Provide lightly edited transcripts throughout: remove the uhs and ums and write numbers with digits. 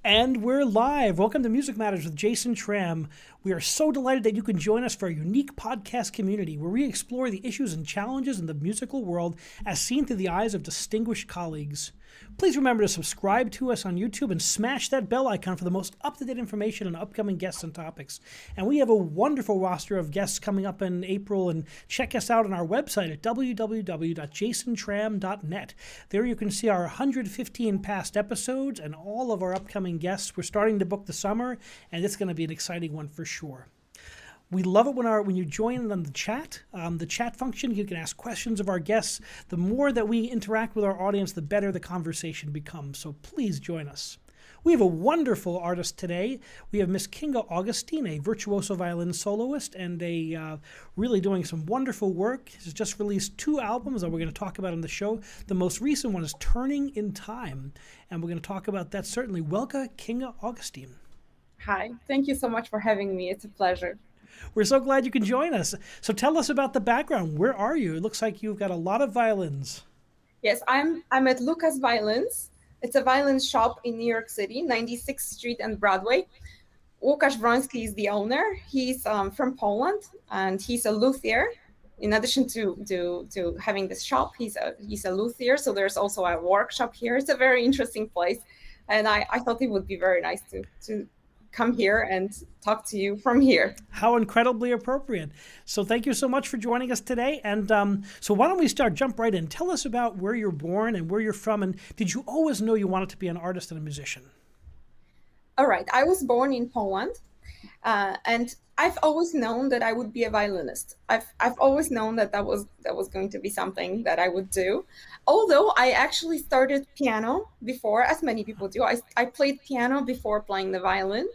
And we're live. Welcome to Music Matters with Jason Tramm. We are so delighted that you can join us for a unique podcast community where we explore the issues and challenges in the musical world as seen through the eyes of distinguished colleagues. Please remember to subscribe to us on YouTube and smash that bell icon for the most up-to-date information on upcoming guests and topics. And we have a wonderful roster of guests coming up in April, and check us out on our website at www.jasontram.net. There you can see our 115 past episodes and all of our upcoming guests. We're starting to book the summer, and it's going to be an exciting one for sure. We love it when you join on the chat function. You can ask questions of our guests. The more that we interact with our audience, the better the conversation becomes. So please join us. We have a wonderful artist today. We have Miss Kinga Augustyn, a virtuoso violin soloist and really doing some wonderful work. She's just released 2 albums that we're going to talk about on the show. The most recent one is Turning in Time, and we're going to talk about that certainly. Welcome, Kinga Augustyn. Hi, thank you so much for having me. It's a pleasure. We're so glad you can join us. So tell us about the background. Where are you? It looks like you've got a lot of violins. Yes, I'm at Lucas Violins. It's a violin shop in New York City, 96th Street and Broadway. Łukasz Wroński is the owner. He's from Poland, and he's a luthier. In addition to having this shop, he's a luthier. So there's also a workshop here. It's a very interesting place, and I thought it would be very nice to come here and talk to you from here. How incredibly appropriate. So thank you so much for joining us today. And so why don't we jump right in. Tell us about where you're born and where you're from. And did you always know you wanted to be an artist and a musician? All right. I was born in Poland, and I've always known that I would be a violinist. I've always known that was going to be something that I would do. Although I actually started piano before, as many people do. I played piano before playing the violin,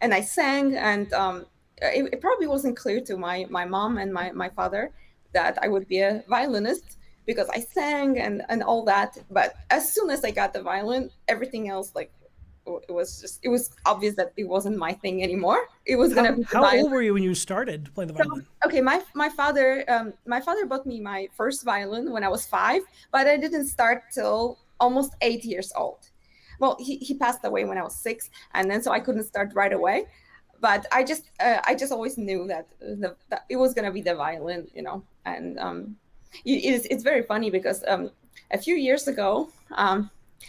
and I sang, and it probably wasn't clear to my mom and my father that I would be a violinist because I sang and all that. But as soon as I got the violin, everything else, like, it was obvious that it wasn't my thing anymore. It was gonna be. How old were you when you started to play the violin? So, okay, my father bought me my first violin when I was 5, but I didn't start till almost 8 years old. Well, he passed away when I was 6, and then so I couldn't start right away. But I just always knew that it was gonna be the violin, you know. And it's very funny because a few years ago,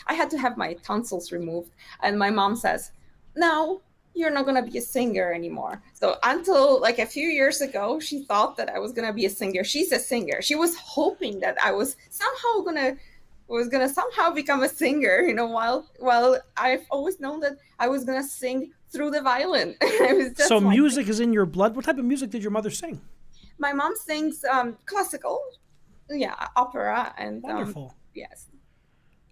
I had to have my tonsils removed, and my mom says, "No, you're not going to be a singer anymore." So until like a few years ago, she thought that I was going to be a singer. She's a singer. She was hoping that I was somehow going to somehow become a singer, you know, while I've always known that I was going to sing through the violin. So music is in your blood. What type of music did your mother sing? My mom sings classical, opera, and wonderful. Yes.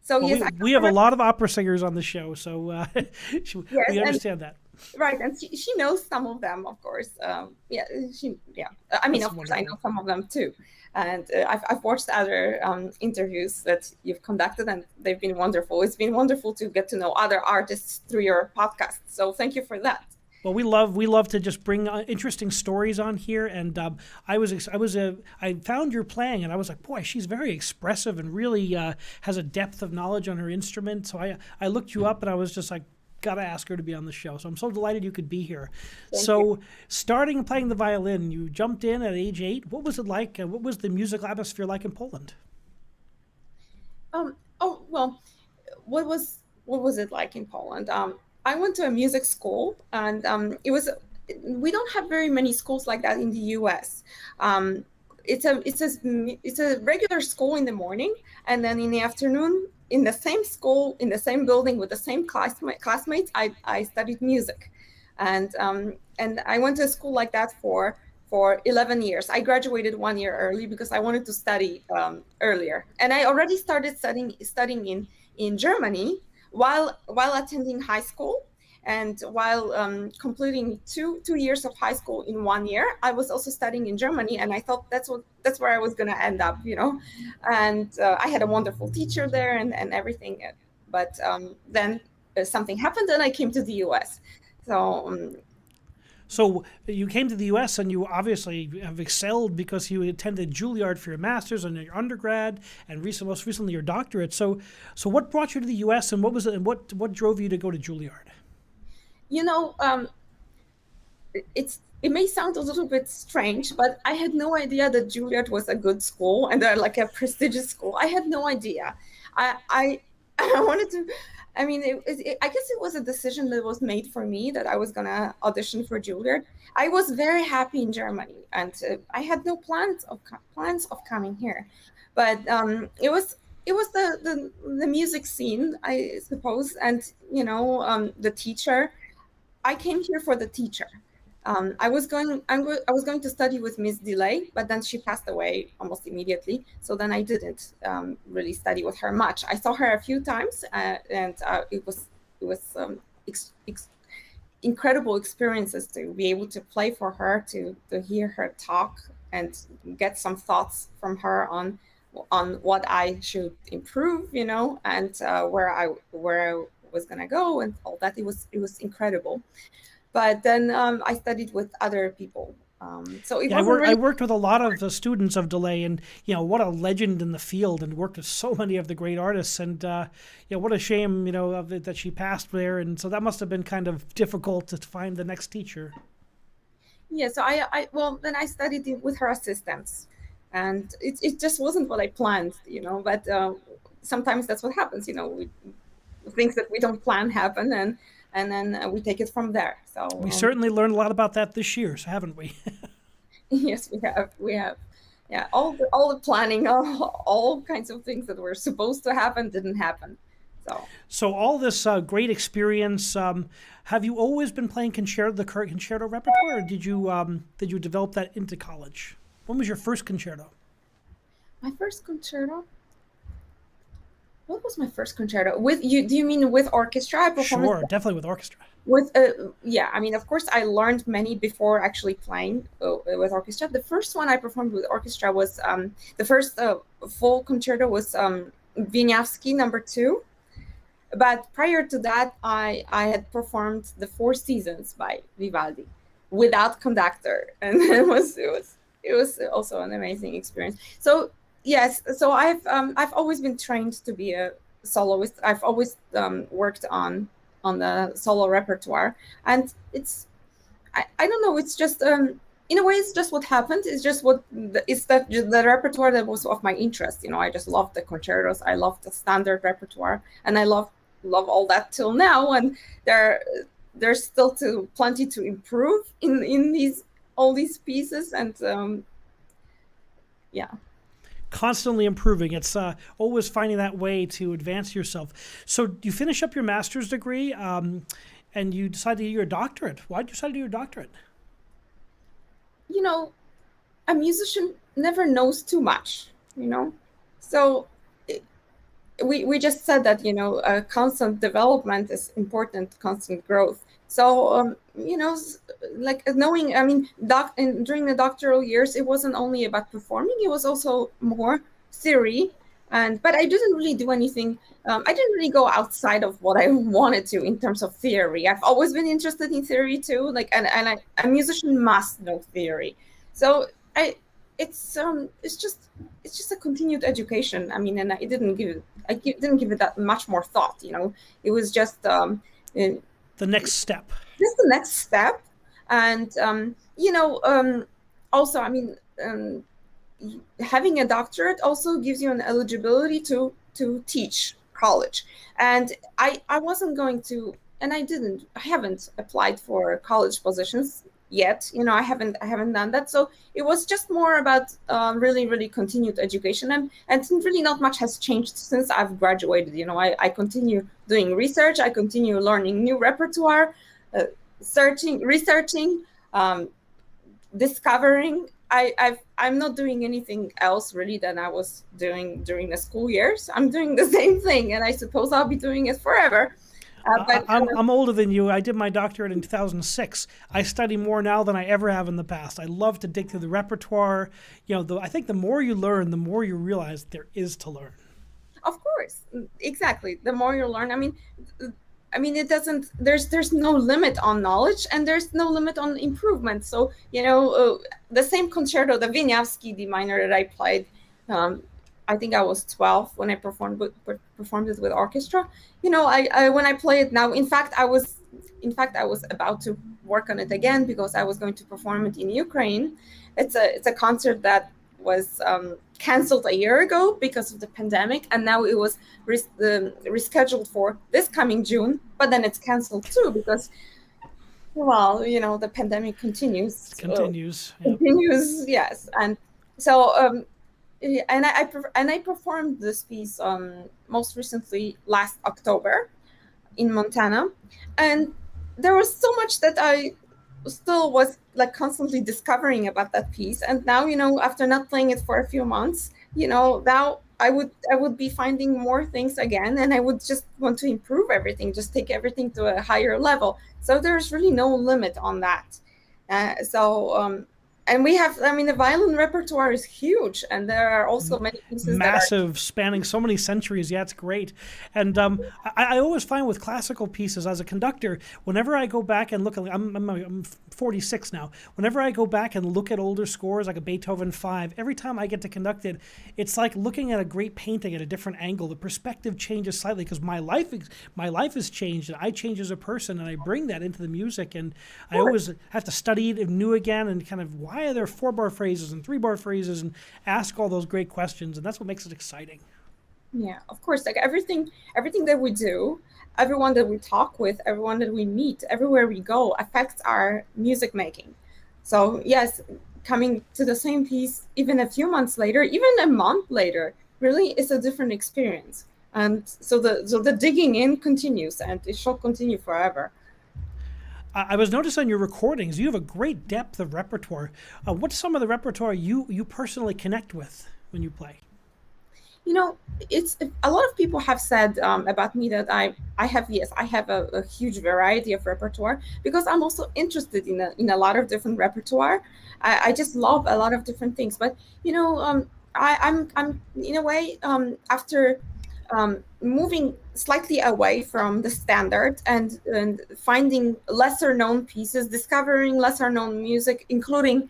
So well, yes, we have a lot of opera singers on the show, so we understand that. Right, and she knows some of them, of course. I mean, that's of course, wonderful. I know some of them too, and I've watched other interviews that you've conducted, and they've been wonderful. It's been wonderful to get to know other artists through your podcast. So thank you for that. Well, we love to just bring interesting stories on here, and I found your playing, and I was like, boy, she's very expressive and really has a depth of knowledge on her instrument. So I looked you up, and I was just like, gotta ask her to be on the show. So I'm so delighted you could be here. Thank you. Starting playing the violin, you jumped in at age 8. What was it like? What was the musical atmosphere like in Poland? Well, what was it like in Poland? I went to a music school, and we don't have very many schools like that in the U.S. It's a regular school in the morning, and then in the afternoon, in the same school, in the same building with the same classmates, I studied music, and I went to a school like that for 11 years. I graduated 1 year early because I wanted to study earlier, and I already started studying in Germany while attending high school, and while completing two years of high school in 1 year. I was also studying in Germany, and I thought that's where I was going to end up, you know. And I had a wonderful teacher there and everything, but then something happened, and I came to the US. So So you came to the U.S. and you obviously have excelled because you attended Juilliard for your master's and your undergrad, and most recently your doctorate. So what brought you to the U.S. and what was it, and what drove you to go to Juilliard? You know, it may sound a little bit strange, but I had no idea that Juilliard was a good school and they're like a prestigious school. I had no idea. I I wanted to. I mean, I guess it was a decision that was made for me that I was gonna audition for Juilliard. I was very happy in Germany, and I had no plans of coming here, but it was the music scene, I suppose, and the teacher. I came here for the teacher. I was going to study with Miss Delay, but then she passed away almost immediately. So then I didn't really study with her much. I saw her a few times, and it was incredible experiences to be able to play for her, to hear her talk, and get some thoughts from her on what I should improve, and where I was gonna go and all that. It was incredible. But then I studied with other people. So it Yeah, wasn't I really. worked with a lot of the students of Delay, and what a legend in the field, and worked with so many of the great artists, and what a shame of it, that she passed there, and so that must have been kind of difficult to find the next teacher. Yeah, so well, then I studied with her assistants, and it just wasn't what I planned, but sometimes that's what happens, things that we don't plan happen, and then we take it from there. So We certainly learned a lot about that this year, so haven't we? yes, we have. Yeah, all the planning, all kinds of things that were supposed to happen didn't happen. So So all this great experience, have you always been playing the current concerto repertoire, or did you develop that into college? When was your first concerto? my first concerto. What was my first concerto with you? Do you mean with orchestra? I performed Sure, definitely with orchestra. with yeah. I mean, of course, I learned many before actually playing with orchestra. The first one I performed with orchestra was the first full concerto was Wieniawski number 2. But prior to that, I had performed the Four Seasons by Vivaldi without conductor, and it was also an amazing experience. So yes, so I've always been trained to be a soloist. I've always worked on the solo repertoire, and I don't know. It's just in a way, it's just what happened. It's just it's that the repertoire that was of my interest. I just loved the concertos. I loved the standard repertoire, and I love all that till now. And there's still plenty to improve in all these pieces, and yeah. Constantly improving. It's always finding that way to advance yourself. So you finish up your master's degree, and you decide to do your doctorate. Why did you decide to do your doctorate? You know, a musician never knows too much. So we just said that constant development is important, constant growth. So like knowing, I mean, during the doctoral years, it wasn't only about performing; it was also more theory. But I didn't really do anything. I didn't really go outside of what I wanted to in terms of theory. I've always been interested in theory too. A musician must know theory. So it's just a continued education. I mean, and I didn't give it that much more thought. It was just The next step. just the next step. And also, I mean, having a doctorate also gives you an eligibility to teach college. And I wasn't going to, and I haven't applied for college positions yet. I haven't done that. So it was just more about really, really continued education, and really not much has changed since I've graduated. I continue doing research. I continue learning new repertoire, researching, discovering. I'm not doing anything else really than I was doing during the school years. I'm doing the same thing, and I suppose I'll be doing it forever. I'm older than you. I did my doctorate in 2006. I study more now than I ever have in the past. I love to dig through the repertoire. I think the more you learn, the more you realize there is to learn. Of course, exactly. The more you learn, I mean, I mean, it doesn't. There's no limit on knowledge, and there's no limit on improvement. So the same concerto, the Wieniawski D minor that I played. I think I was 12 when I performed it with orchestra. I when I play it now. In fact, I was about to work on it again because I was going to perform it in Ukraine. It's a concert that was canceled a year ago because of the pandemic, and now it was rescheduled for this coming June, but then it's canceled too because, well, the pandemic continues. It continues. Continues, yes. And so, I performed this piece most recently last October in Montana, and there was so much that I still was like constantly discovering about that piece. And now, after not playing it for a few months, now I would be finding more things again, and I would just want to improve everything, just take everything to a higher level. So there's really no limit on that. And we have, the violin repertoire is huge, and there are also many pieces massive, spanning so many centuries. Yeah, it's great. And I always find with classical pieces as a conductor, whenever I go back and look at, I'm 46 now, whenever I go back and look at older scores like a Beethoven 5, every time I get to conduct it, it's like looking at a great painting at a different angle. The perspective changes slightly because my life has changed, and I change as a person, and I bring that into the music. And I always have to study it anew again, and kind of why are there 4-bar phrases and 3-bar phrases, and ask all those great questions, and that's what makes it exciting. Yeah, of course. Like everything that we do, everyone that we talk with, everyone that we meet, everywhere we go affects our music making. So yes, coming to the same piece even a few months later, even a month later, really is a different experience. And so the digging in continues, and it shall continue forever. I was noticing on your recordings, you have a great depth of repertoire. What's some of the repertoire you personally connect with when you play? It's a lot of people have said about me that I have a huge variety of repertoire because I'm also interested in a lot of different repertoire. I just love a lot of different things. But I'm in a way after moving slightly away from the standard and finding lesser known pieces, discovering lesser known music, including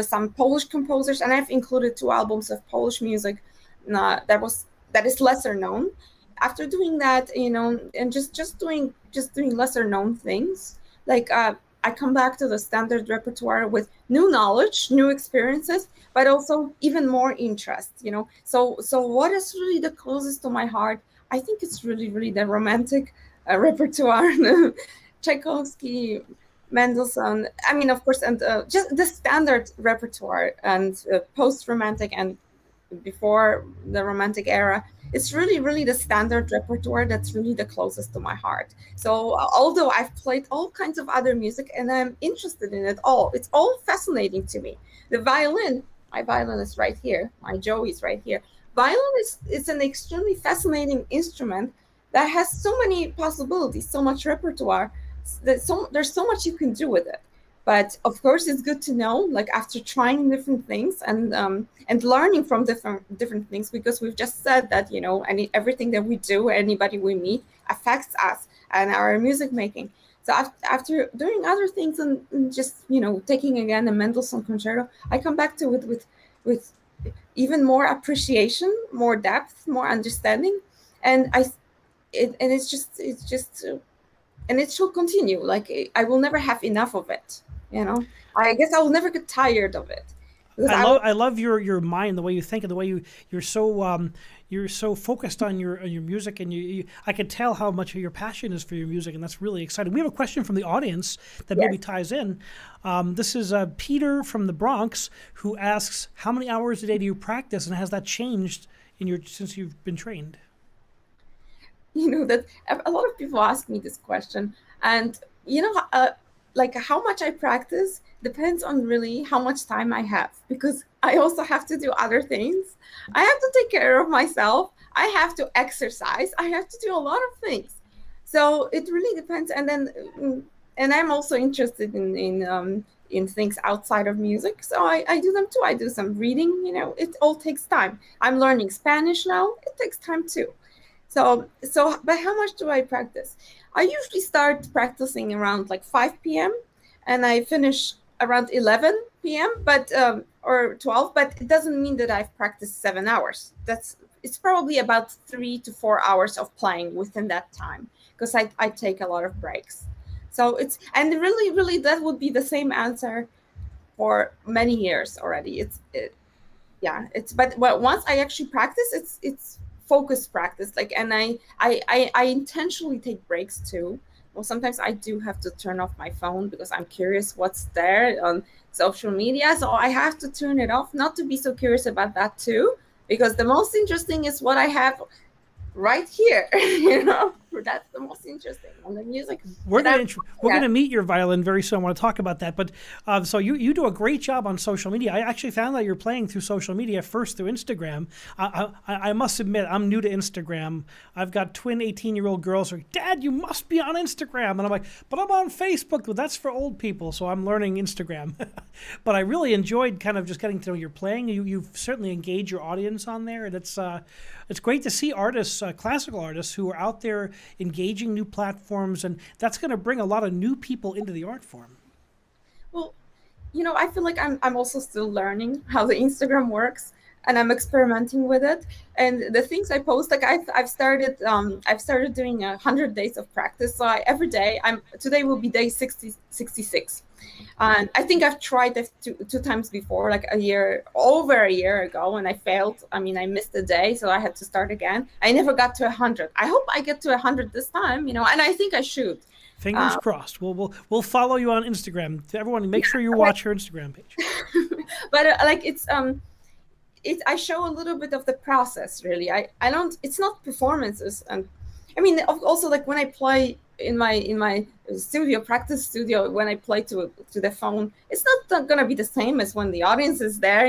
some Polish composers, and I've included 2 albums of Polish music that is lesser known. After doing that, and just doing lesser known things, like I come back to the standard repertoire with new knowledge, new experiences, but also even more interest. So what is really the closest to my heart? I think it's really, really the romantic repertoire, Tchaikovsky, Mendelssohn. Of course, and just the standard repertoire and post-romantic and before the romantic era. It's really, really the standard repertoire that's really the closest to my heart. So although I've played all kinds of other music and I'm interested in it all, it's all fascinating to me. The violin, my violin is right here, my Joey is right here. Violin is an extremely fascinating instrument that has so many possibilities, so much repertoire. There's so much you can do with it. But of course, it's good to know, like after trying different things and learning from different things, because we've just said that everything that we do, anybody we meet, affects us and our music making. So after doing other things and just taking again a Mendelssohn concerto, I come back to it with even more appreciation, more depth, more understanding, and it's just and it shall continue. Like I will never have enough of it. I guess I will never get tired of it. I love your mind, the way you think, and the way you're so focused on your music, and I can tell how much your passion is for your music, and that's really exciting. We have a question from the audience that maybe ties in. This is Peter from the Bronx, who asks, how many hours a day do you practice, and has that changed since you've been trained? That a lot of people ask me this question, and like how much I practice depends on really how much time I have, because I also have to do other things. I have to take care of myself. I have to exercise. I have to do a lot of things. So it really depends. And I'm also interested in things outside of music. So I do them too. I do some reading. It all takes time. I'm learning Spanish now. It takes time too. But how much do I practice? I usually start practicing around like 5 p.m. and I finish around 11 p.m. but or 12, but it doesn't mean that I've practiced 7 hours. It's probably about 3 to 4 hours of playing within that time, because I take a lot of breaks. So and really, really, that would be the same answer for many years already. But once I actually practice, it's focused practice. Like, and I intentionally take breaks too. Well, sometimes I do have to turn off my phone because I'm curious what's there on social media. So I have to turn it off, not to be so curious about that too, because the most interesting is what I have right here. That's the most interesting. And the music. We're going to meet your violin very soon. I want to talk about that. But so you do a great job on social media. I actually found that you're playing through social media first through Instagram. I must admit, I'm new to Instagram. I've got twin 18-year-old girls who are, Dad, you must be on Instagram. And I'm like, but I'm on Facebook. Well, that's for old people. So I'm learning Instagram. But I really enjoyed kind of just getting to know your playing. You've certainly engaged your audience on there. And it's great to see artists, classical artists, who are out there engaging new platforms, and that's going to bring a lot of new people into the art form. Well, I feel like I'm also still learning how the Instagram works, and I'm experimenting with it. And the things I post, like I've started doing 100 days of practice. So every day, today will be day 66. And I think I've tried that two times before, like over a year ago, and I failed. I mean, I missed a day, so I had to start again. I never got to 100. I hope I get to 100 this time, and I think I should. Fingers crossed. We'll follow you on Instagram. Everyone, make sure you watch her Instagram page. But I show a little bit of the process, really. I don't. It's not performances, and I mean, also, like, when I play in my practice studio, when I play to the phone, it's not going to be the same as when the audience is there.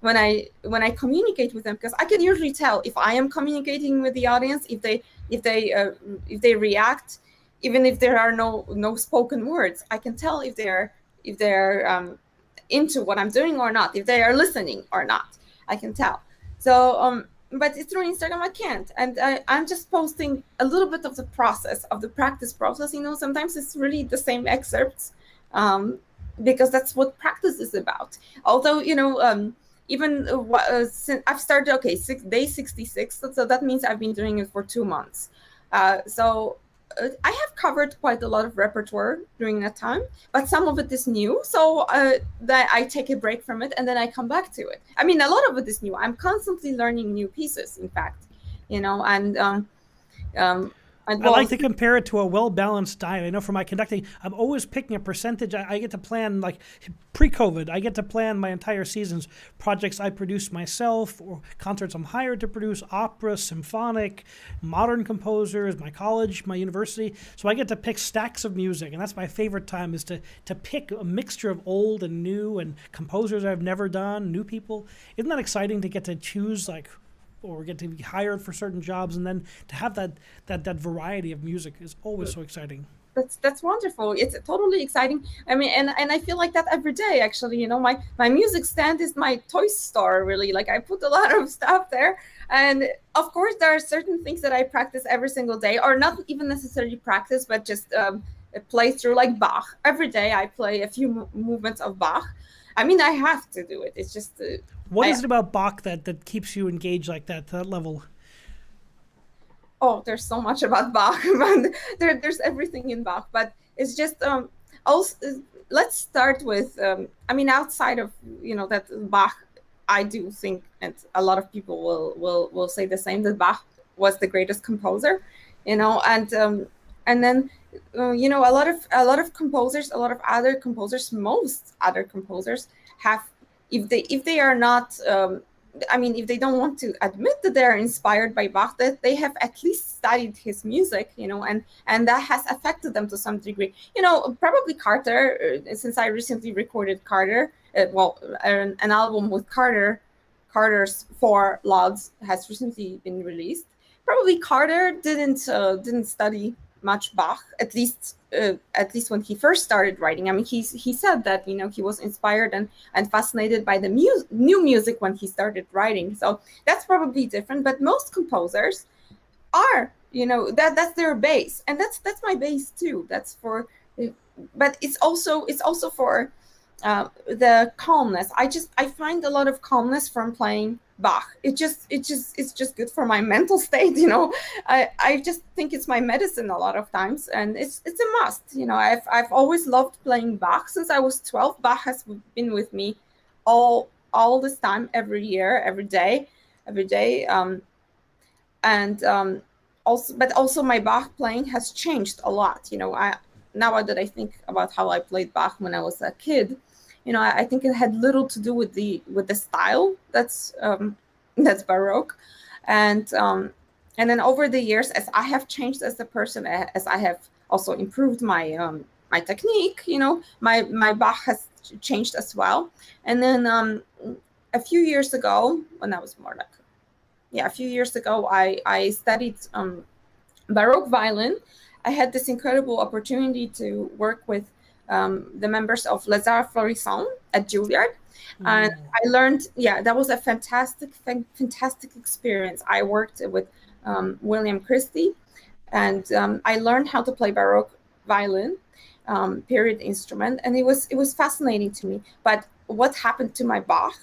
When I communicate with them, because I can usually tell if I am communicating with the audience, if they react, even if there are no spoken words. I can tell if they're into what I'm doing or not, if they are listening or not. I can tell. So but through Instagram I can't, and I'm just posting a little bit of the process, of the practice process. Sometimes it's really the same excerpts, because that's what practice is about. Although even since I've started, day 66, so that means I've been doing it for 2 months. So I have covered quite a lot of repertoire during that time, but some of it is new. So that I take a break from it and then I come back to it. I mean, a lot of it is new. I'm constantly learning new pieces, in fact, I like to compare it to a well-balanced diet. I know for my conducting, I'm always picking a percentage. I get to plan, like pre-COVID, I get to plan my entire seasons, projects I produce myself, or concerts I'm hired to produce, opera, symphonic, modern composers, my college, my university. So I get to pick stacks of music, and that's my favorite time, is to pick a mixture of old and new, and composers I've never done, new people. Isn't that exciting to get to choose, or get to be hired for certain jobs, and then to have that variety of music is always so exciting. That's wonderful. It's totally exciting. I mean, and I feel like that every day, actually. My music stand is my toy store, really. Like, I put a lot of stuff there, and of course there are certain things that I practice every single day, or not even necessarily practice, but just play through, like Bach. Every day I play a few movements of Bach. I mean, I have to do it. It's just what is it about Bach that keeps you engaged like that, to that level? Oh, there's so much about Bach. There's everything in Bach, but it's just also, let's start with outside of that Bach, I do think, and a lot of people will say the same, that Bach was the greatest composer, and then a lot of composers, a lot of other composers, most other composers have, if they are not if they don't want to admit that they're inspired by Bach, that they have at least studied his music, and that has affected them to some degree. Probably Carter, since I recently recorded Carter, an album with Carter's 4 lauds has recently been released. Probably Carter didn't study much Bach, at least when he first started writing. I mean, he said that he was inspired and fascinated by the new music when he started writing. So that's probably different. But most composers, are, that's their base, and that's my base too. That's for, but it's also for the calmness. I find a lot of calmness from playing Bach. It's just good for my mental state. I just think it's my medicine a lot of times, and it's a must. I've always loved playing Bach since I was 12. Bach has been with me all this time, every year, every day. And also my Bach playing has changed a lot. Now that I think about how I played Bach when I was a kid, I think it had little to do with the style that's Baroque, and then over the years, as I have changed as a person, as I have also improved my technique, my Bach has changed as well. And then a few years ago, when I was more like, a few years ago, I studied Baroque violin. I had this incredible opportunity to work with the members of Les Arts Florissants at Juilliard. And I learned, that was a fantastic experience. I worked with William Christie, and I learned how to play Baroque violin, period instrument, and it was fascinating to me. But what happened to my Bach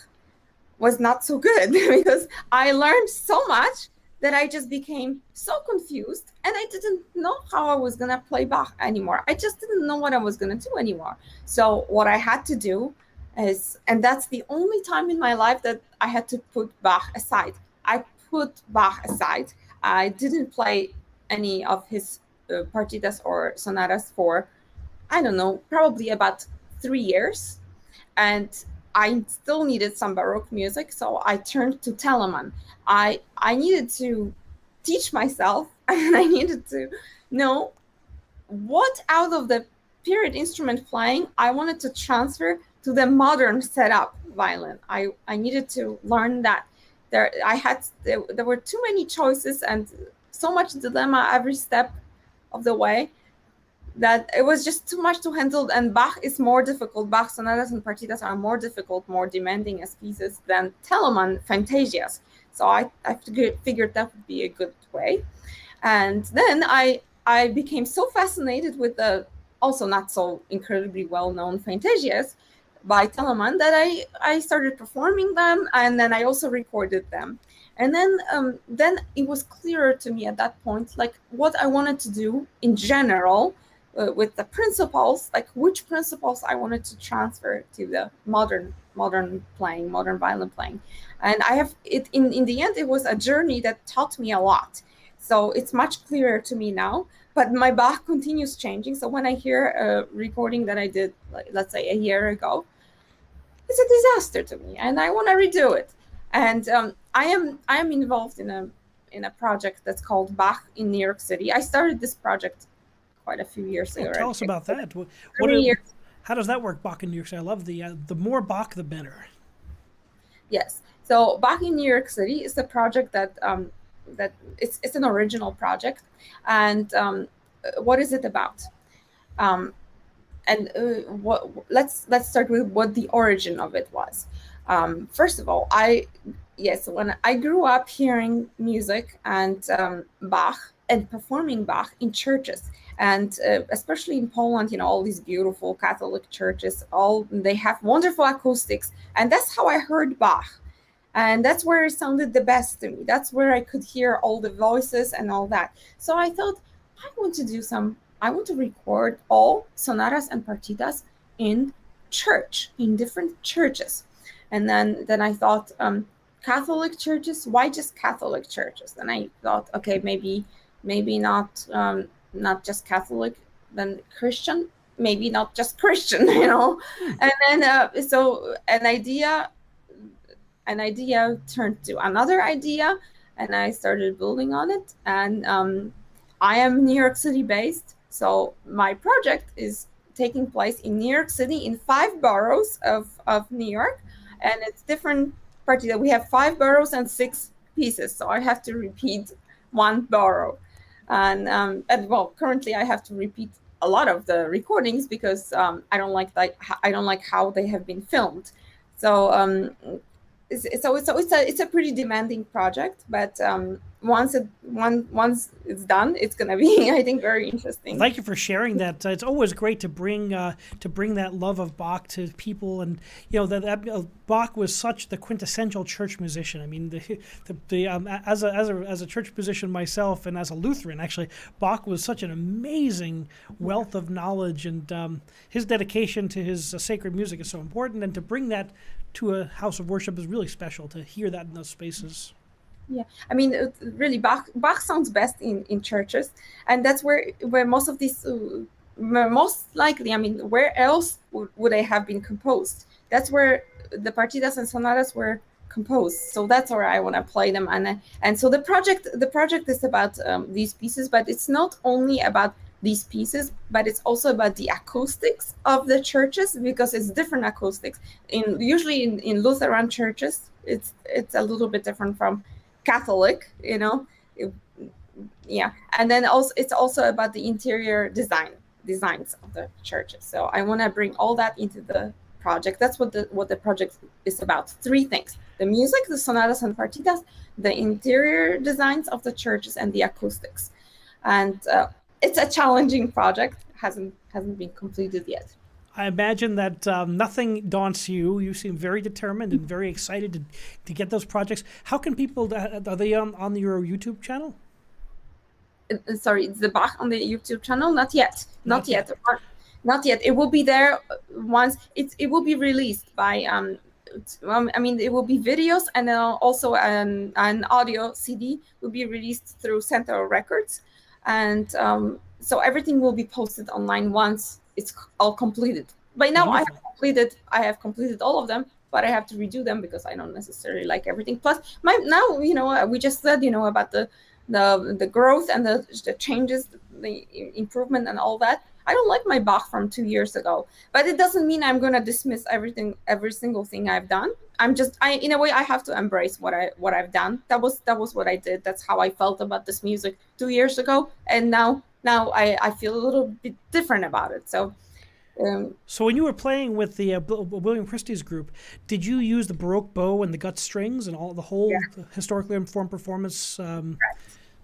was not so good because I learned so much that I just became so confused, and I didn't know how I was gonna play Bach anymore. I just didn't know what I was gonna do anymore. So what I had to do is, and that's the only time in my life that I had to put Bach aside. I put Bach aside. I didn't play any of his partitas or sonatas for, I don't know, probably about 3 years. And I still needed some Baroque music, so I turned to Telemann. I needed to teach myself, and I needed to know what out of the period instrument playing I wanted to transfer to the modern setup violin. I needed to learn that. There were too many choices and so much dilemma every step of the way that it was just too much to handle. And Bach is more difficult. Bach sonatas and partitas are more difficult, more demanding as pieces than Telemann fantasias. So I figured that would be a good way. And then I became so fascinated with the also not so incredibly well-known fantasias by Telemann that I started performing them, and then I also recorded them. And then it was clearer to me at that point, like what I wanted to do in general with the principles, like which principles I wanted to transfer to the modern playing, modern violin playing. And I have it in the end, it was a journey that taught me a lot. So it's much clearer to me now, but my Bach continues changing. So when I hear a recording that I did, like, let's say a year ago, it's a disaster to me, and I want to redo it. And I am involved in a project that's called Bach in New York City. I started this project quite a few years ago. Tell us about that. How does that work, Bach in New York City? I love the more Bach, the better. Yes. So Bach in New York City is a project that it's an original project, and what is it about? Let's start with what the origin of it was. First of all, when I grew up hearing music and Bach and performing Bach in churches, and especially in Poland, all these beautiful Catholic churches, they have wonderful acoustics, and that's how I heard Bach. And that's where it sounded the best to me. That's where I could hear all the voices and all that. So I thought, I want to record all sonatas and partitas in church, in different churches. And then I thought, Catholic churches, why just Catholic churches? Then I thought, okay, maybe not just Catholic, then Christian, maybe not just Christian, And then so an idea turned to another idea, and I started building on it. And I am New York City based, so my project is taking place in New York City in 5 boroughs of New York, and it's different party that we have 5 boroughs and 6 pieces, so I have to repeat 1 borough. And well, currently I have to repeat a lot of the recordings because I don't like how they have been filmed. So it's a pretty demanding project, but once it's done, it's gonna be, I think, very interesting. Thank you for sharing that. It's always great to bring that love of Bach to people, and Bach was such the quintessential church musician. I mean, as a church musician myself, and as a Lutheran, actually, Bach was such an amazing wealth of knowledge, and his dedication to his sacred music is so important. And to bring that to a house of worship is really special. To hear that in those spaces. Yeah, I mean, really, Bach sounds best in churches, and that's where most of these, most likely, I mean, where else would they have been composed? That's where the partitas and sonatas were composed. So that's where I want to play them, and so the project is about these pieces, but it's not only about these pieces, but it's also about the acoustics of the churches, because it's different acoustics. Usually in Lutheran churches, it's a little bit different from Catholic, yeah. And then also it's also about the interior designs of the churches. So I want to bring all that into the project. That's what the project is about. 3 things: the music, the sonatas and partitas, the interior designs of the churches, and the acoustics. And it's a challenging project. Hasn't been completed yet. I imagine that nothing daunts you. You seem very determined and very excited to get those projects. How can people, are they on your YouTube channel? Sorry, it's the Bach on the YouTube channel? Not yet. Not yet. It will be there once. It will be released by, I mean, it will be videos, and then also an audio CD will be released through Central Records. And so everything will be posted online once it's all completed. By now, I have completed all of them, but I have to redo them because I don't necessarily like everything. Plus, we just said, about the growth and the changes, the improvement and all that. I don't like my Bach from 2 years ago, but it doesn't mean I'm gonna dismiss every single thing I've done. In a way, I have to embrace what I've done. That was what I did. That's how I felt about this music 2 years ago, and now I feel a little bit different about it. So when you were playing with the William Christie's group, did you use the Baroque bow and the gut strings and all the whole historically informed performance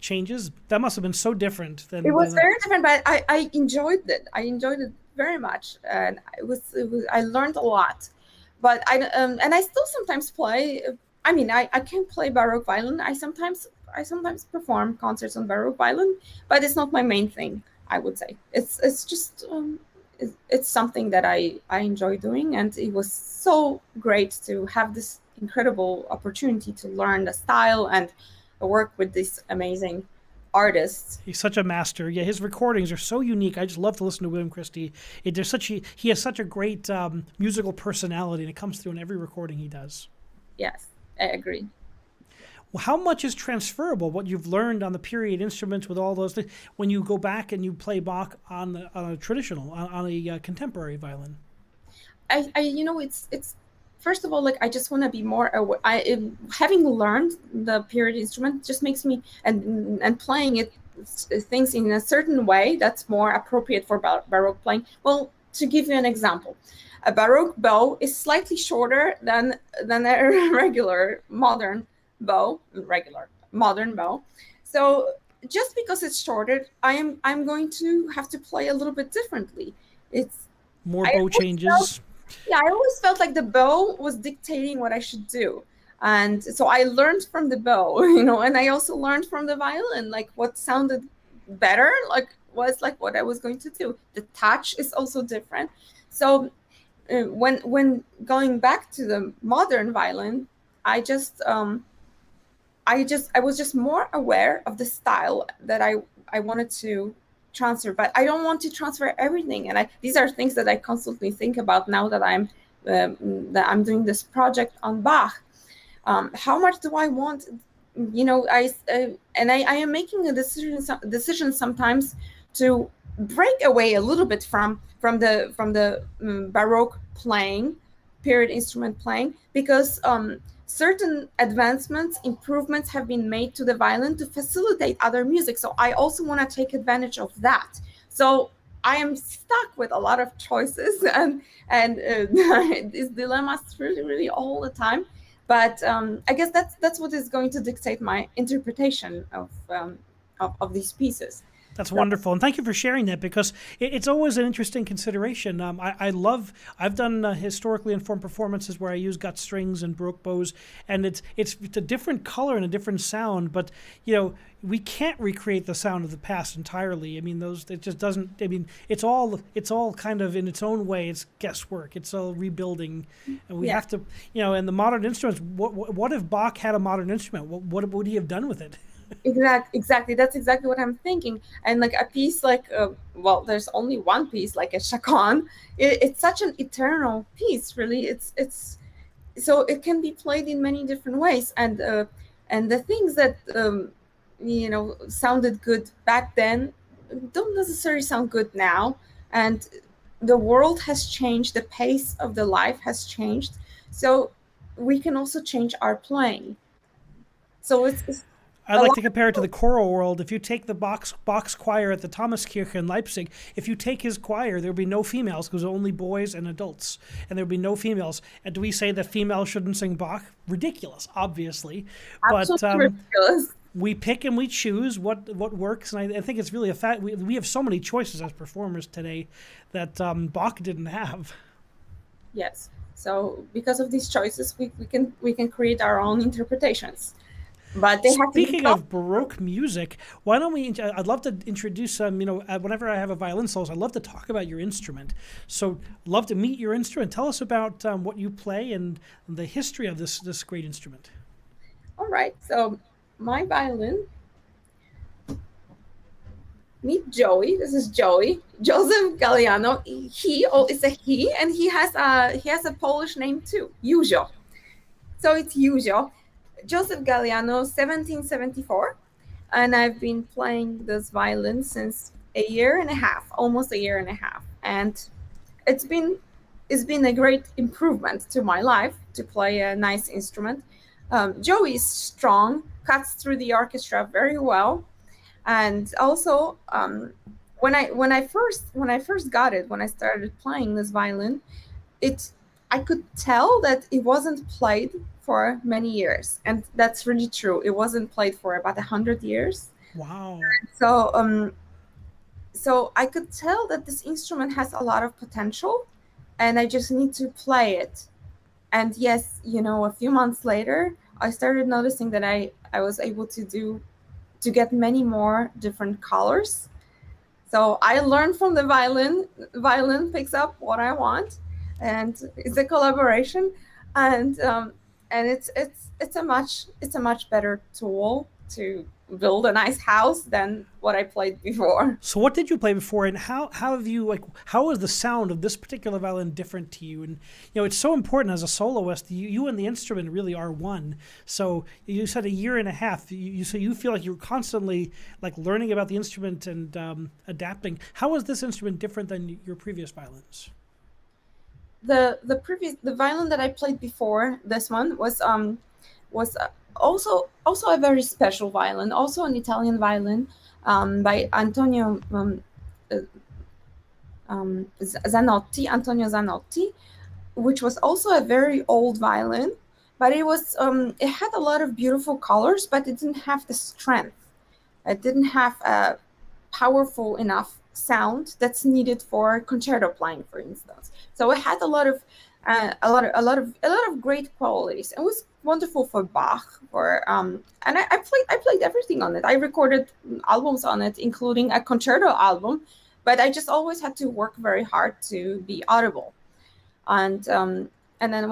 changes? That must have been so different. It was very different, but I enjoyed it. I enjoyed it very much, and I learned a lot. But I still sometimes play. I mean, I can play Baroque violin. I sometimes perform concerts on Baroque violin, but it's not my main thing. I would say it's just it's something that I enjoy doing, and it was so great to have this incredible opportunity to learn the style and work with these amazing artists. He's such a master. Yeah, his recordings are so unique. I just love to listen to William Christie. He has such a great musical personality, and it comes through in every recording he does. Yes, I agree. Well, how much is transferable, what you've learned on the period instruments with all those things, when you go back and you play Bach on a traditional, on a contemporary violin? It's first of all, like, I just want to be more aware. Having learned the period instrument just makes me, and playing it, things in a certain way that's more appropriate for Baroque playing. Well, to give you an example, a Baroque bow is slightly shorter than a regular modern bow. So just because it's shorter, I'm going to have to play a little bit differently. It's more bow changes. Yeah, I always felt like the bow was dictating what I should do. And so I learned from the bow, and I also learned from the violin, like what sounded better, was what I was going to do. The touch is also different. So when going back to the modern violin, I was just more aware of the style that I wanted to transfer, but I don't want to transfer everything. And these are things that I constantly think about now that I'm doing this project on Bach. How much do I want? I am making a decision sometimes to break away a little bit from the Baroque playing, period instrument playing, because certain advancements, improvements have been made to the violin to facilitate other music. So I also want to take advantage of that. So I am stuck with a lot of choices and these dilemmas really, really all the time. But I guess that's what is going to dictate my interpretation of these pieces. That's So, wonderful, and thank you for sharing that, because it's always an interesting consideration. I've done historically informed performances where I use gut strings and baroque bows, and it's a different color and a different sound, but we can't recreate the sound of the past entirely. I mean, it just doesn't. I mean, it's all kind of in its own way. It's guesswork. It's all rebuilding, and we have to, and the modern instruments. What if Bach had a modern instrument? What would he have done with it? exactly, that's exactly what I'm thinking. And like a piece like there's only one piece like a chaconne. It's such an eternal piece, really. It's so it can be played in many different ways, and the things that sounded good back then don't necessarily sound good now. And the world has changed, the pace of the life has changed, so we can also change our playing. So it's I like to compare it to the choral world. If you take the Bach's choir at the Thomaskirche in Leipzig, if you take his choir, there would be no females because only boys and adults, and there would be no females. And do we say that females shouldn't sing Bach? Ridiculous, obviously. absolutely ridiculous. We pick and we choose what works, and I think it's really a fact. We have so many choices as performers today that Bach didn't have. Yes. So because of these choices, we can create our own interpretations. But they have Speaking of Baroque music, why don't we? I'd love to introduce whenever I have a violin soloist, I'd love to talk about your instrument. So, love to meet your instrument. Tell us about what you play and the history of this great instrument. All right. So, my violin. Meet Joey. This is Joey Joseph Galliano. It's a he, and he has a Polish name too, Józio. So it's Józio. Joseph Galliano, 1774, and I've been playing this violin since a year and a half, almost a year and a half, and it's been a great improvement to my life to play a nice instrument. Joey is strong, cuts through the orchestra very well, and also when I first got it, when I started playing this violin, I could tell that it wasn't played for many years, and that's really true. It wasn't played for about 100 years. Wow. So I could tell that this instrument has a lot of potential, and I just need to play it. And yes, a few months later, I started noticing that I was able to get many more different colors. So I learned from the violin. Violin picks up what I want, and it's a collaboration. And it's a much better tool to build a nice house than what I played before. So what did you play before, and how have you how is the sound of this particular violin different to you? And it's so important as a soloist. You and the instrument really are one. So you said a year and a half. So you feel like you're constantly learning about the instrument and adapting. How is this instrument different than your previous violins? The violin that I played before this one was also a very special violin, also an Italian violin by Antonio Zanotti, which was also a very old violin, but it had a lot of beautiful colors, but it didn't have the strength. It didn't have a powerful enough sound that's needed for concerto playing, for instance. So it had a lot of great qualities. It was wonderful for Bach, and I played everything on it. I recorded albums on it, including a concerto album, but I just always had to work very hard to be audible. And then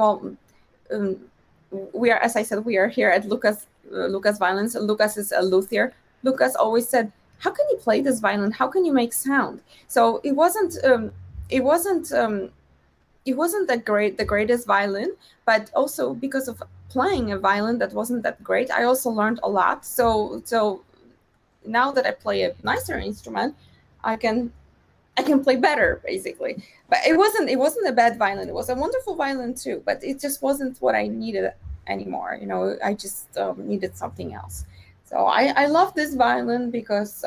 we are, as I said, we are here at Lucas Violins. Lucas is a luthier. Lucas always said, "How can you play this violin? How can you make sound?" So it wasn't the greatest violin, but also because of playing a violin that wasn't that great, I also learned a lot. So now that I play a nicer instrument, I can play better, basically. But it wasn't a bad violin. It was a wonderful violin too, but it just wasn't what I needed anymore. I just needed something else. So I love this violin because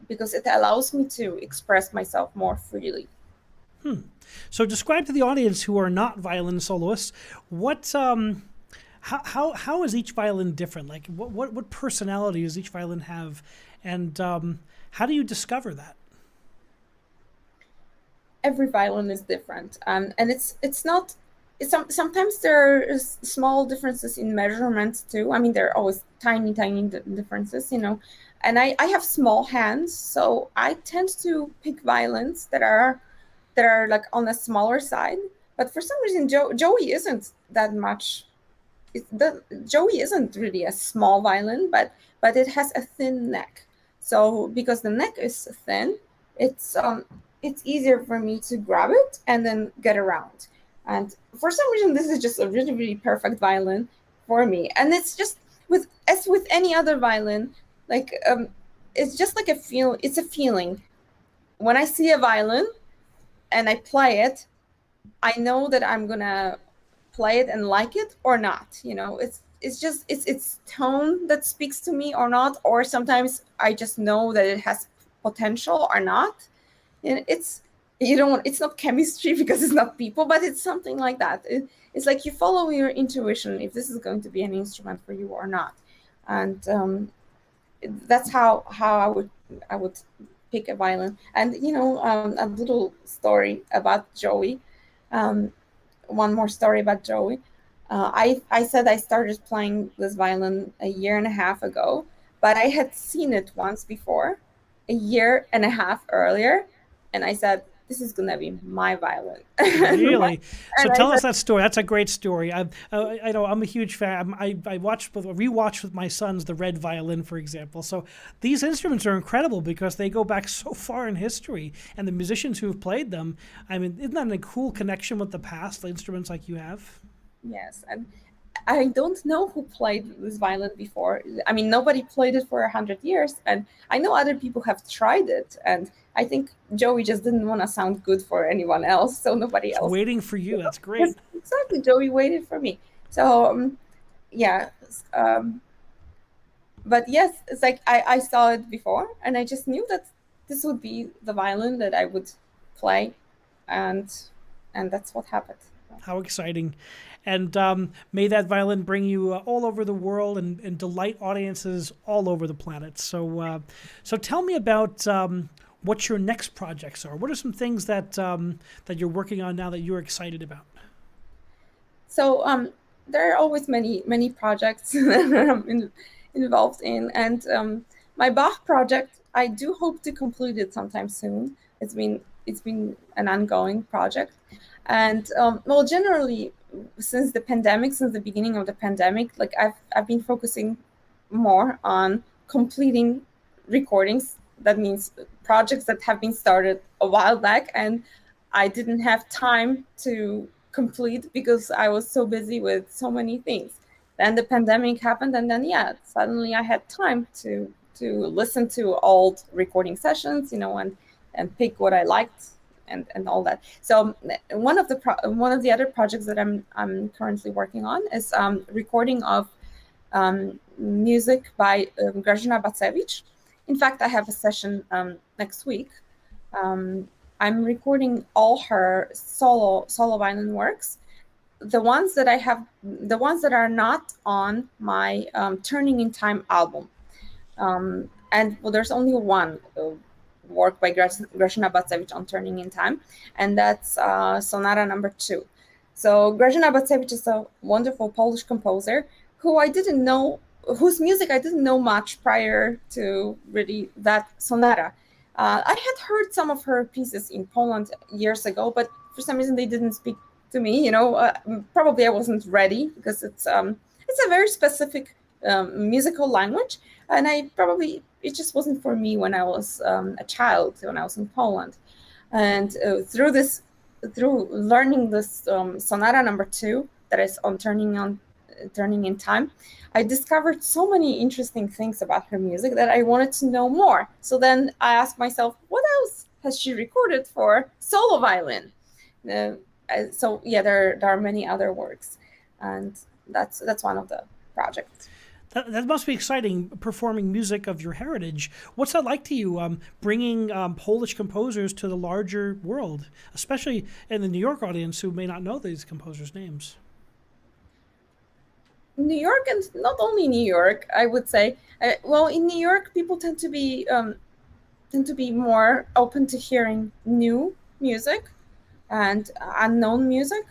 it allows me to express myself more freely. So describe to the audience who are not violin soloists How is each violin different? Like what personality does each violin have, and how do you discover that? Every violin is different, and it's not. Sometimes there are small differences in measurements too. I mean, there are always tiny differences, And I have small hands, so I tend to pick violins that are like on a smaller side. But for some reason, Joey isn't that much. Joey isn't really a small violin, but it has a thin neck. So because the neck is thin, it's it's easier for me to grab it and then get around. And for some reason, this is just a really perfect violin for me. And it's just as with any other violin, like it's just like it's a feeling. When I see a violin and I play it, I know that I'm gonna play it and like it or not. It's just it's tone that speaks to me or not, or sometimes I just know that it has potential or not. And it's not chemistry because it's not people, but it's something like that. It's like you follow your intuition if this is going to be an instrument for you or not. And that's how I would pick a violin. And a little story about Joey. One more story about Joey. I said I started playing this violin a year and a half ago, but I had seen it once before, a year and a half earlier, and I said, "This is gonna be my violin." Really? So And I tell us said, that story. That's a great story. I know I'm a huge fan. I rewatched with my sons the Red Violin, for example. So these instruments are incredible because they go back so far in history, and the musicians who have played them. I mean, isn't that a cool connection with the past? The instruments like you have. yes, and I don't know who played this violin before. I mean, nobody played it for 100 years, and I know other people have tried it, and I think Joey just didn't want to sound good for anyone else, so nobody It's else. waiting for you. That's Yes, great. exactly. Joey waited for me. So yeah, um, but yes, it's like I saw it before, and I just knew that this would be the violin that I would play, and that's what happened. How exciting. And may that violin bring you all over the world and delight audiences all over the planet. So tell me about what your next projects are. What are some things that you're working on now that you're excited about? So there are always many projects that I'm involved in, and my Bach project, I do hope to complete it sometime soon. It's been an ongoing project, and well, generally since the beginning of the pandemic, like I've been focusing more on completing recordings. That means projects that have been started a while back, and I didn't have time to complete because I was so busy with so many things. Then the pandemic happened, and then suddenly I had time to listen to old recording sessions, and pick what I liked and all that. So one of the other projects that I'm currently working on is recording of music by Gretchen Abbott. In fact, I have a session next week. I'm recording all her solo violin works. The ones that are not on my Turning in Time album. And well, there's only one work by Gretchen Abbott on Turning in Time, and that's Sonata Number 2. So Gretchen Abbott is a wonderful Polish composer whose music I didn't know much prior to really that sonata. I had heard some of her pieces in Poland years ago, but for some reason they didn't speak to me. Probably I wasn't ready because it's a very specific musical language, and it just wasn't for me when I was a child, when I was in Poland. And through learning this Sonata Number 2 that is on Turning in Time, I discovered so many interesting things about her music that I wanted to know more. So then I asked myself, what else has she recorded for solo violin? So yeah, there are many other works, and that's one of the projects. That must be exciting, performing music of your heritage. What's that like to you, bringing Polish composers to the larger world, especially in the New York audience who may not know these composers' names? New York, and not only New York, I would say. Well, in New York, people tend to be more open to hearing new music and unknown music.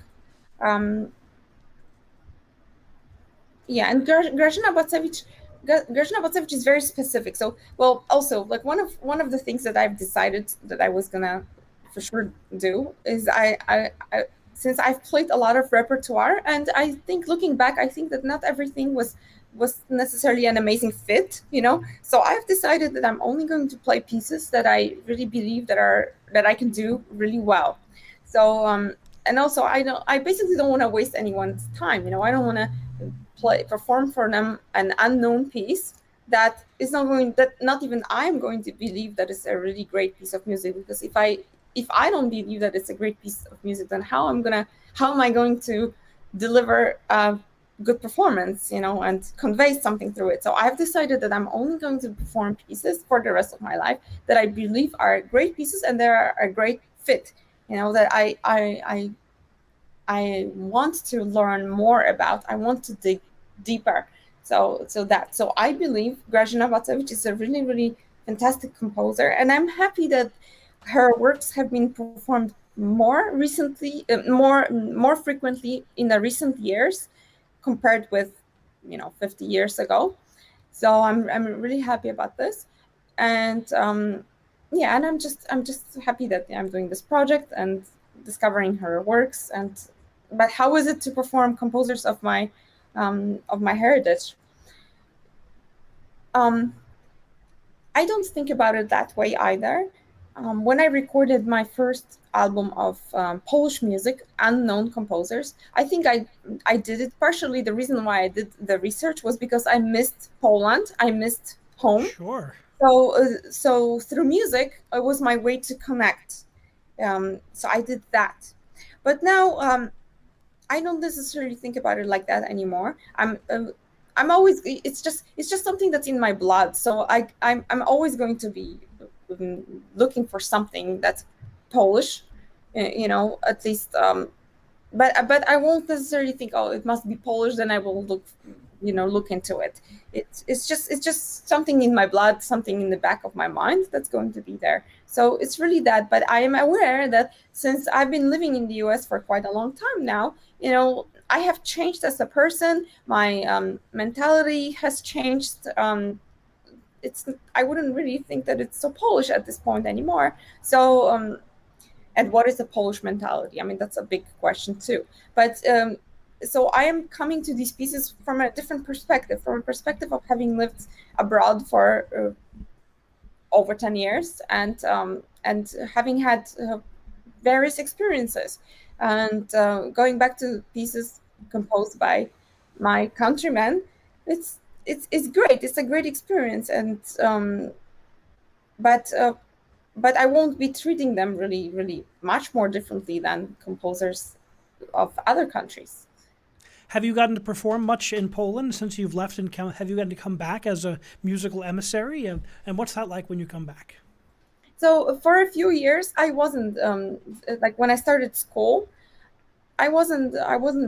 Um, yeah, and Gretchen Abbott is very specific. So, well, also like one of the things that I've decided that I was gonna for sure do is I since I've played a lot of repertoire, and I think looking back, I think that not everything was necessarily an amazing fit, you know. So I've decided that I'm only going to play pieces that I really believe that I can do really well. So and also I basically don't want to waste anyone's time, you know. I don't want to perform for them an unknown piece that not even I'm going to believe that it's a really great piece of music, because if I don't believe that it's a great piece of music, then how am I going to deliver a good performance, you know, and convey something through it? So I've decided that I'm only going to perform pieces for the rest of my life that I believe are great pieces and they're a great fit, you know, that I want to learn more about. I want to dig deeper. So I believe Grażyna Bacewicz is a really, really fantastic composer, and I'm happy that her works have been performed more recently, more frequently in the recent years compared with 50 years ago. So I'm really happy about this, and yeah, and I'm just happy that I'm doing this project and discovering her works. And but how is it to perform composers of my heritage? Um, I don't think about it that way either. When I recorded my first album of Polish music, unknown composers, I think I did it partially. The reason why I did the research was because I missed Poland. I missed home. Sure. So through music, it was my way to connect. So I did that. But now I don't necessarily think about it like that anymore. I'm always it's just something that's in my blood. So I'm always going to be looking for something that's Polish, you know, at least. But I won't necessarily think, oh, it must be Polish. Then I will look into it. It's just something in my blood, something in the back of my mind that's going to be there. So it's really that. But I am aware that since I've been living in the U.S. for quite a long time now, you know, I have changed as a person. My mentality has changed. It's I wouldn't really think that it's so Polish at this point anymore. So and what is a Polish mentality? I mean, that's a big question too. But so I am coming to these pieces from a different perspective, from a perspective of having lived abroad for over 10 years, and having had various experiences, and going back to pieces composed by my countrymen. It's great. It's a great experience, and but but I won't be treating them really, really much more differently than composers of other countries. Have you gotten to perform much in Poland since you've left, and have you gotten to come back as a musical emissary? And what's that like when you come back? So for a few years, I wasn't like when I started school, I wasn't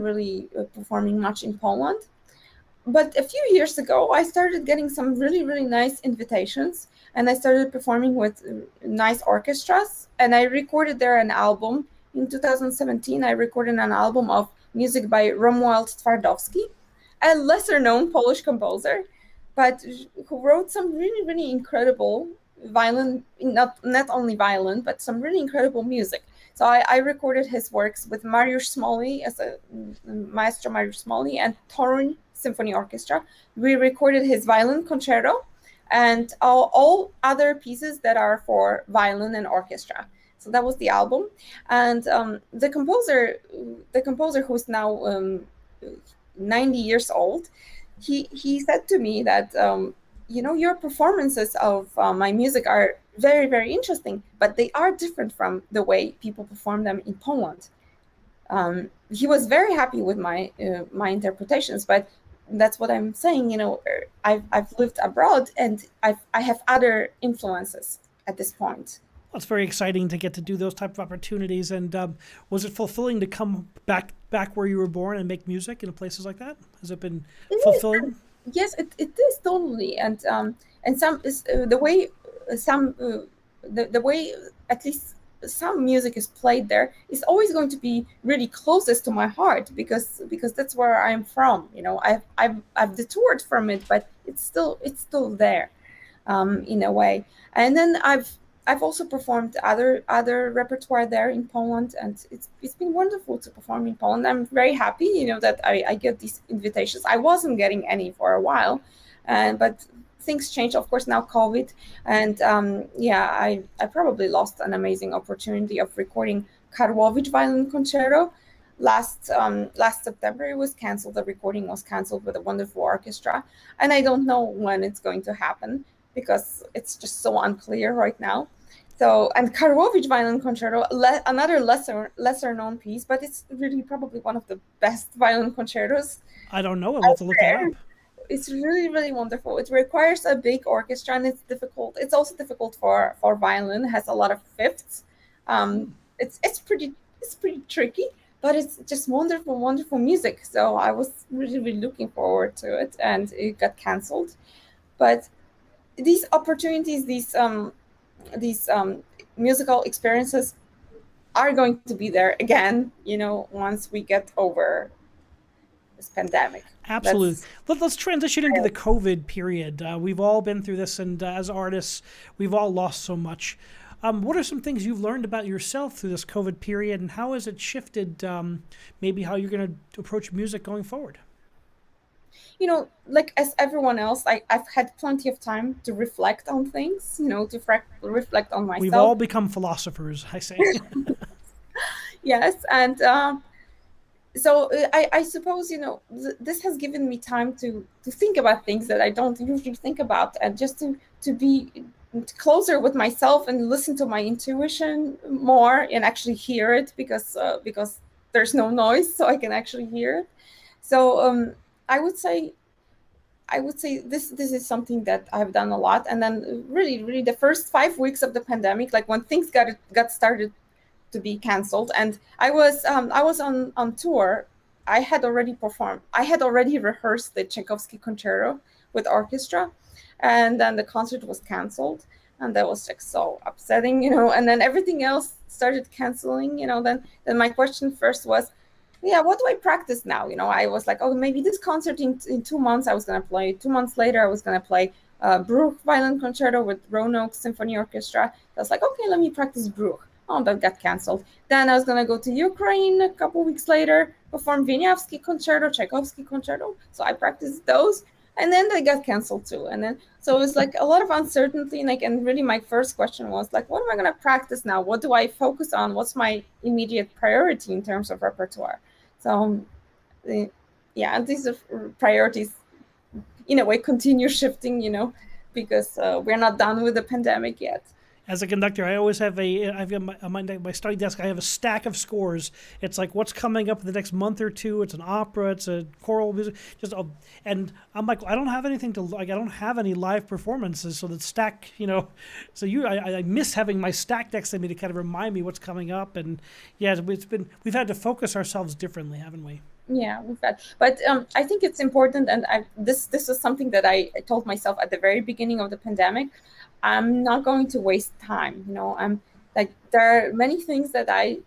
really performing much in Poland. But a few years ago, I started getting some really, really nice invitations, and I started performing with nice orchestras. And I recorded there an album in 2017. I recorded an album of music by Romuald Twardowski, a lesser known Polish composer, but who wrote some really, really incredible violin, not only violin, but some really incredible music. So I recorded his works with Mariusz Smolny as a maestro, Mariusz Smolny, and Torun Symphony Orchestra. We recorded his violin concerto and all other pieces that are for violin and orchestra. So that was the album. And the composer who's now 90 years old, he said to me that your performances of my music are very, very interesting, but they are different from the way people perform them in Poland. He was very happy with my interpretations, but that's what I'm saying. I've lived abroad, and I have other influences at this point. Well, it's very exciting to get to do those type of opportunities. And was it fulfilling to come back where you were born and make music in places like that? Has it been It is, fulfilling? yes, it is totally, and some is the way some the way at least some music is played there is always going to be really closest to my heart because that's where I'm from. I've detoured from it, but it's still there, in a way. And then I've also performed other repertoire there in Poland, and it's been wonderful to perform in Poland. I'm very happy, that I get these invitations. I wasn't getting any for a while, but things change, of course, now COVID, and yeah, I probably lost an amazing opportunity of recording Karłowicz Violin Concerto. Last September it was canceled. The recording was canceled with a wonderful orchestra, and I don't know when it's going to happen because it's just so unclear right now. So, and Karłowicz Violin Concerto, another lesser known piece, but it's really probably one of the best violin concertos I don't know. I'll have to look that there. up. It's really, really wonderful. It requires a big orchestra, and it's difficult. It's also difficult for violin. It has a lot of fifths. Um, it's pretty tricky, but it's just wonderful, wonderful music. So I was really, really looking forward to it, and it got canceled. But these opportunities, these musical experiences are going to be there again, once we get over this pandemic. Absolutely. That's Let's transition into the COVID period. We've all been through this, and as artists, we've all lost so much. What are some things you've learned about yourself through this COVID period, and how has it shifted maybe how you're going to approach music going forward? like as everyone else, I've had plenty of time to reflect on things, to reflect on We've myself. all become philosophers, I say. Yes, and so I suppose this has given me time to think about things that I don't usually think about, and just to be closer with myself and listen to my intuition more and actually hear it because there's no noise, so I can actually hear it. So I would say this is something that I've done a lot. And then really, really, the first 5 weeks of the pandemic, like when things got started to be canceled, and I was on tour. I had already performed. I had already rehearsed the Tchaikovsky concerto with orchestra, and then the concert was canceled, and that was like so upsetting, And then everything else started canceling, Then my question first was, yeah, what do I practice now? I was like, oh, maybe this concert in 2 months I was going to play. 2 months later, I was going to play Bruch Violin Concerto with Roanoke Symphony Orchestra. I was like, okay, let me practice Bruch. Oh, that got canceled. Then I was going to go to Ukraine a couple weeks later, perform Wieniawski Concerto, Tchaikovsky Concerto. So I practiced those. And then they got canceled too. And then, so it was like a lot of uncertainty. And really my first question was like, what am I going to practice now? What do I focus on? What's my immediate priority in terms of repertoire? So, yeah, these are priorities in a way continue shifting, because we're not done with the pandemic yet. As a conductor, I've got my study desk. I have a stack of scores. It's like what's coming up in the next month or two. It's an opera. It's a choral music. And I'm like, I don't have anything to like. I don't have any live performances. So the stack, So I miss having my stack next to me to kind of remind me what's coming up. And yeah, we've had to focus ourselves differently, haven't we? Yeah, we've had, but I think it's important, and this is something that I told myself at the very beginning of the pandemic. I'm not going to waste time. I'm like, there are many things that I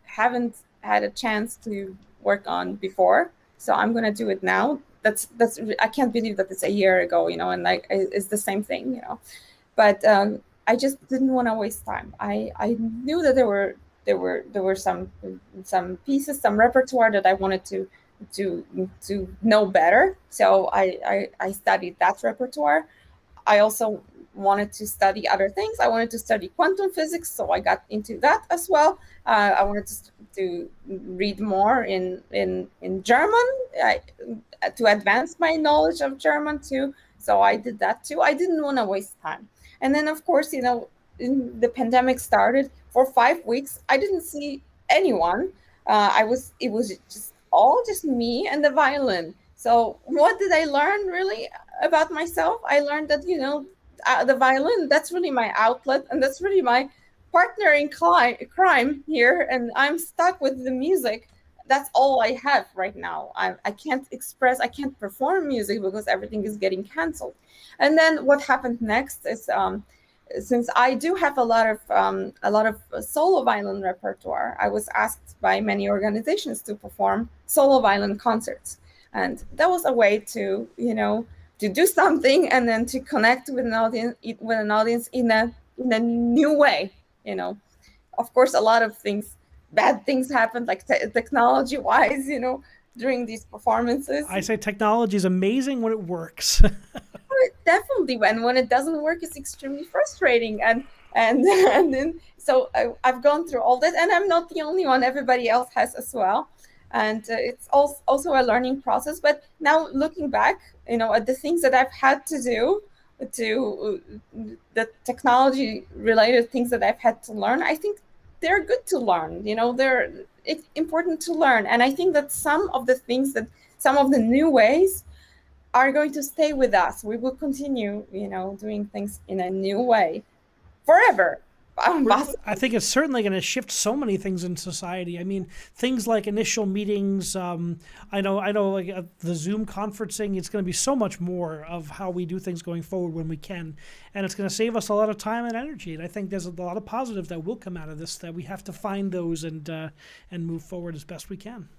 haven't had a chance to work on before, so I'm gonna do it now. That's I can't believe that it's a year ago, and like it's the same thing, But I just didn't want to waste time. I knew that there were some pieces, some repertoire that I wanted to know better. So I studied that repertoire. I also wanted to study other things. I wanted to study quantum physics, so I got into that as well. I wanted to read more in German, to advance my knowledge of German too. So I did that too. I didn't want to waste time. And then, of course, the pandemic started. For 5 weeks, I didn't see anyone. It was just me and the violin. So what did I learn really about myself? I learned that the violin, that's really my outlet, and that's really partner in crime here, and I'm stuck with the music. That's all I have right now. I can't express, I can't perform music because everything is getting canceled. And then what happened next is, since I do have a lot of solo violin repertoire, I was asked by many organizations to perform solo violin concerts, and that was a way to, to do something and then to connect with an audience in a new way. Of course, a lot of bad things happened, like technology wise, during these performances. I say technology is amazing when it works. Definitely, when it doesn't work, it's extremely frustrating, and and then so I've gone through all that, and I'm not the only one. Everybody else has as well, and it's also a learning process. But now looking back, at the things that I've had to do, to the technology related things that I've had to learn, I think they're good to learn. It's important to learn, and I think that some of the new ways are going to stay with us. We will continue, doing things in a new way forever. I think it's certainly going to shift so many things in society. I mean, things like initial meetings. I know, like the Zoom conferencing. It's going to be so much more of how we do things going forward when we can, and it's going to save us a lot of time and energy. And I think there's a lot of positives that will come out of this. That we have to find those and move forward as best we can.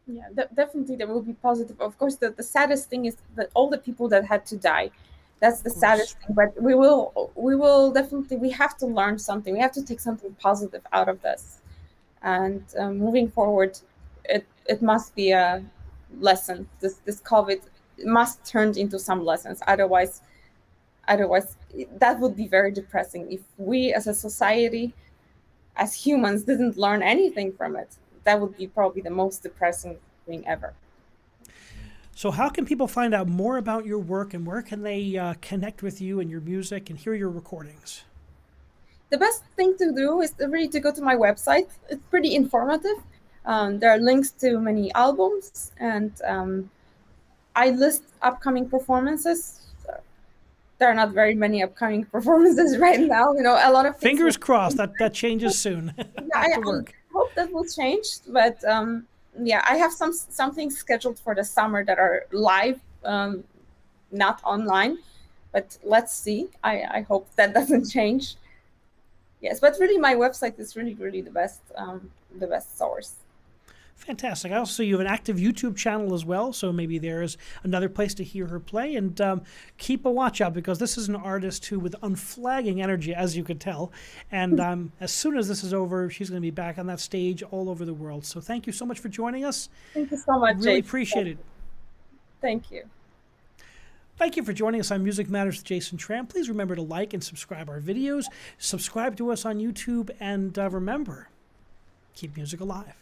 Yeah, definitely there will be positive. Of course, the saddest thing is that all the people that had to die. That's the saddest thing. But we will definitely, we have to learn something. We have to take something positive out of this. And moving forward, it must be a lesson. This COVID must turn into some lessons. Otherwise, that would be very depressing. If we as a society, as humans, didn't learn anything from it, that would be probably the most depressing thing ever. So how can people find out more about your work, and where can they connect with you and your music and hear your recordings? The best thing to do is really to go to my website. It's pretty informative. There are links to many albums, and I list upcoming performances. There are not very many upcoming performances right now. A lot of fingers crossed that changes soon. I hope that will change, but I have something scheduled for the summer that are live, not online. But let's see. I hope that doesn't change. Yes, but really, my website is really, really the best source. Fantastic. I also see you have an active YouTube channel as well, so maybe there is another place to hear her play. And keep a watch out, because this is an artist who, with unflagging energy, as you could tell, and as soon as this is over, she's going to be back on that stage all over the world. So thank you so much for joining us. Thank you so much, Really appreciate it. Thank you. Thank you for joining us on Music Matters with Jason Tramm. Please remember to like and subscribe our videos. Subscribe to us on YouTube, and remember, keep music alive.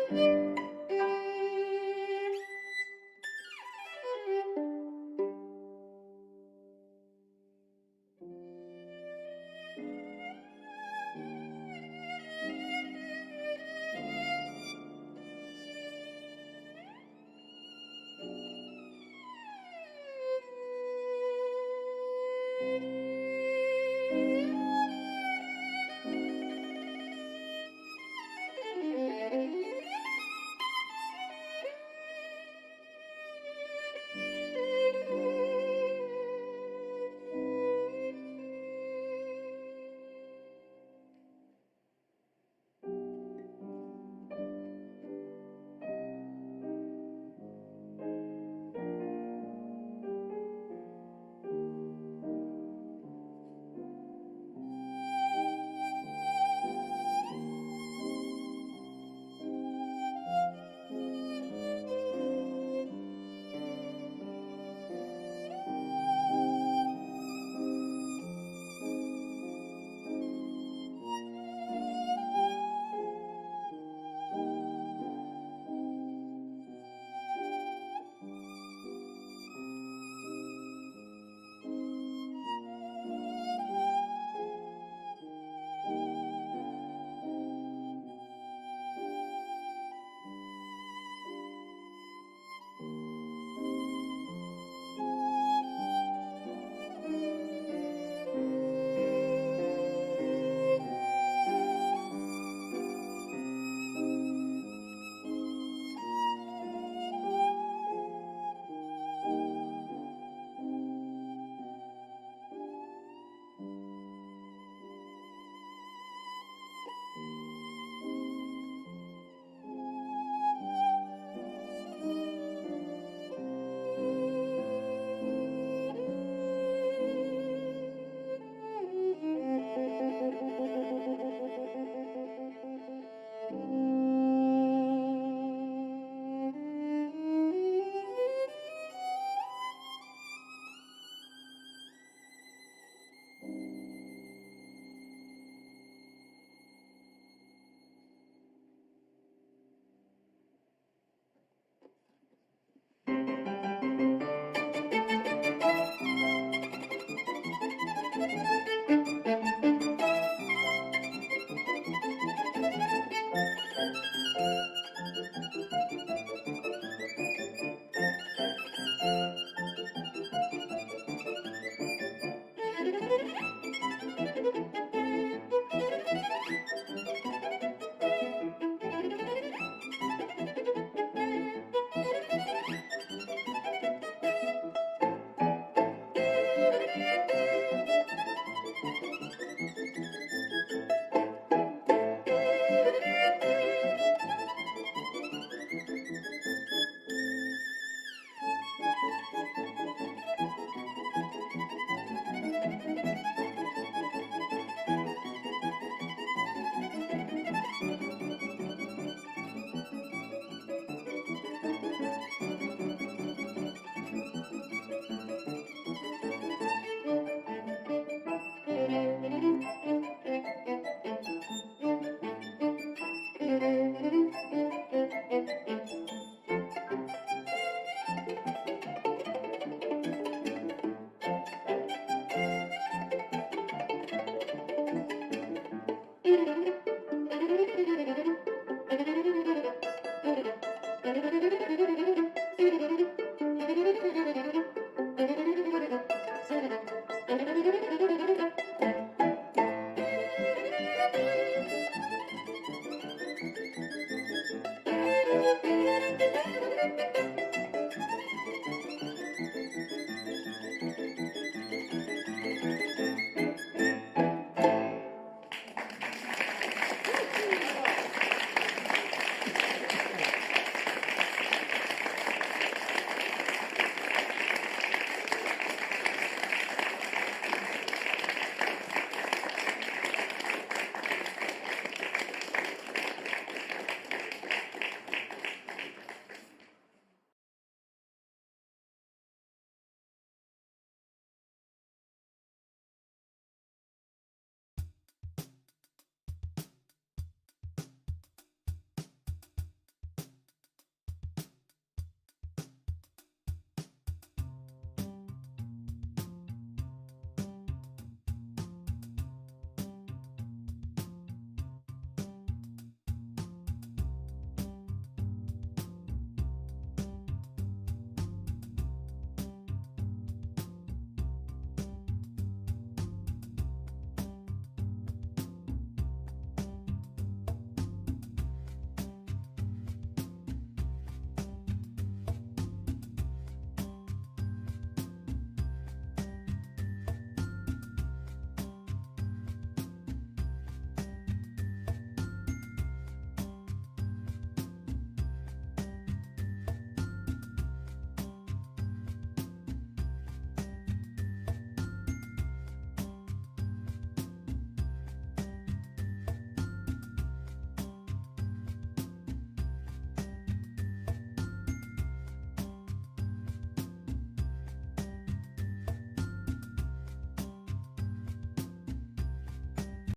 Thank you.